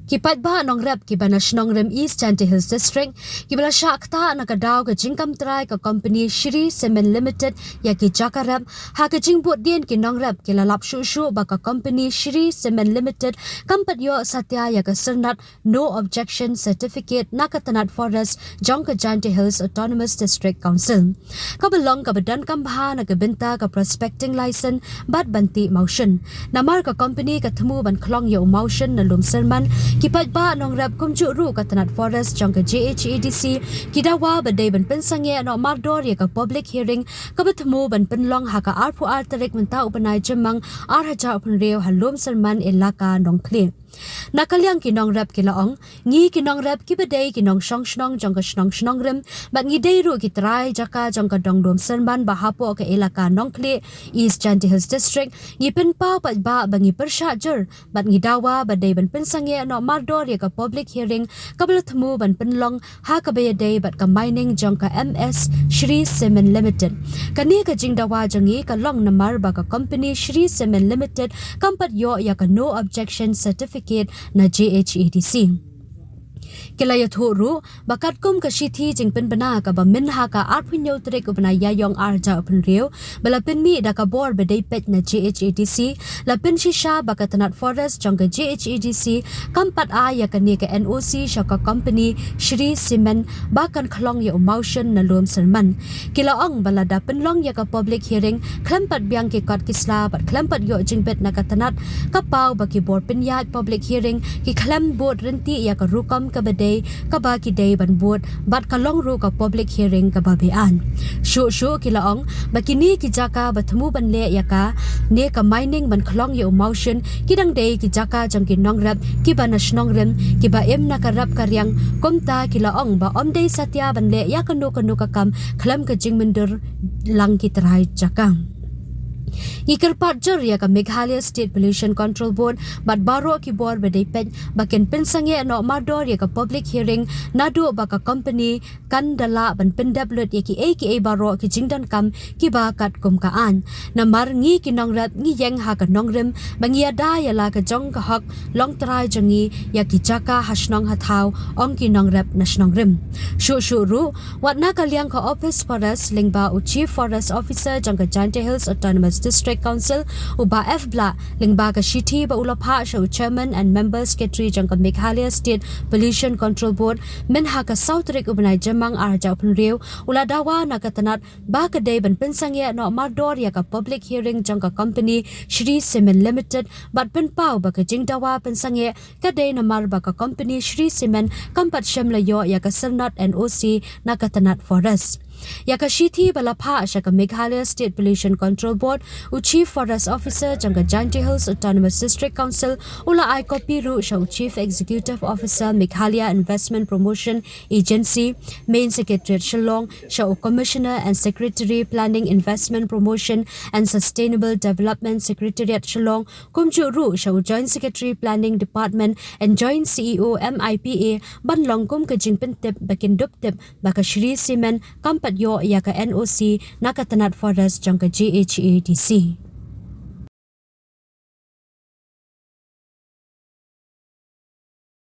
Kipat ba nong rep kibana shnong rem East Chanty Hills District kibala shakta nakadaw ka jingkam try ka company Shree Cement Limited ya ki jaka rep ha ka jingbot dien ki nong rep ki lalap shu ba ka company Shree Cement Limited kampat yo satya ya ka sernat no objection certificate naka tnad forest jong ka Chanty Hills Autonomous District Council kabalong ka badan kambha na ka binta ka prospecting license bat banti motion namar ka company ka thmu ban khlong yo motion na lum serman kipat ba nong rap kumju ru ka tnad forest jong ka GHADC kidawa badai ban pensangye no mardor ya ka public hearing ka bathmu ban penlong ha ka arpu artarik menta upanai jemang arhaja upun reu halom serman elaka nong kli nakalyang kinong rap kilaong ngi kinong rap kibadai kinong shnong jong ka shnong rem bat ngi dei ru ki trai jaka jong ka dongdom serman bahapo ka elaka nong kli East Chanty Hills District ngi pen pau pat ba bangi persha jer bat ngi dawa badai ban pensangye no mardor ya ka public hearing kabla thmu ban penlong ha ka bayadai bat ka mining jong ka MS Shree Cement Limited kani ka jingdawa jangi ka long namar ba ka company Shree Cement Limited kampat yo ya ka no objection certificate na GHADC kilaya thuru bakat kum ka shithi jingpen bana ka ba minha ka arpinyo trek upna yayong arja upn reu balapin mi da ka bor bedai pet na GHADC lapin shisha bakatanat forest jong ka GHADC kampat a ya ka ni ka NOC shaka company Shree Cement bakan khlong ya motion na lom serman kilaong balada penlong ya ka public hearing klampat biang ki kat kisla bat klampat yo jingpet na katanat kapaw baki bor pinyat public hearing ki klam bot renti ya ka rukam ka bedai kaba ki day ban buat bat kalong ru ka public hearing ka babean shu kilaong bakini ki jaka bathmu ban le yaka ne ka mining ban khlong yo motion kidang day ki jaka jang ki nong rap ki ban shnong rem ki ba em na ka rap karyang komta kilaong ba om day satya ban le yakano ka kam khlam ka jingmendur lang ki trai jaka Ikerpat jer ya ka Meghalaya State Pollution Control Board bat baro ki bor bedai pen baken pensangye no mardor ya ka public hearing nadu ba ka company kandala ban pendablut ya ki aka baro ki jingdan kam ki ba kat kum ka an namar ngi ki nong rat ngi yang ha ka nong rem bangia da ya la ka jong ka hak long trai jangi ya ki jaka hasnong hathau ong ki nong rap nasnong rem shu ru wat na ka liang ka office forest lingba u chief forest officer jong ka Chanty Hills Autonomous District Council uba FBLA lingba ka shithi ba ulapha show chairman and member secretary jong ka Meghalaya State Pollution Control Board minha ka South Rik ubnai jamang arja upun reu uladawa na katanat ba ka day ban pensangye no mardor ya ka public hearing jong ka company Shree Cement Limited bat pen pau ba ka jingdawa pensangye ka day na mar ba ka company Shree Cement kampat shamla yo ya ka sernat NOC na katanat forest ya ka shithi balapha sha ka Meghalaya State Pollution Control Board u chief forest officer jang ka Chanty Hills Autonomous District Council ula ai copy ru sha chief executive officer Meghalaya Investment Promotion Agency main secretary Shillong sha commissioner and secretary planning investment promotion and sustainable development secretariat Shillong kumju ru sha joint secretary planning department and joint CEO MIPA banlong kum ka jingpen tip bakin dup tip baka Shree Cement kampat yo ya ka NOC nakatanat forest jang ka GHADC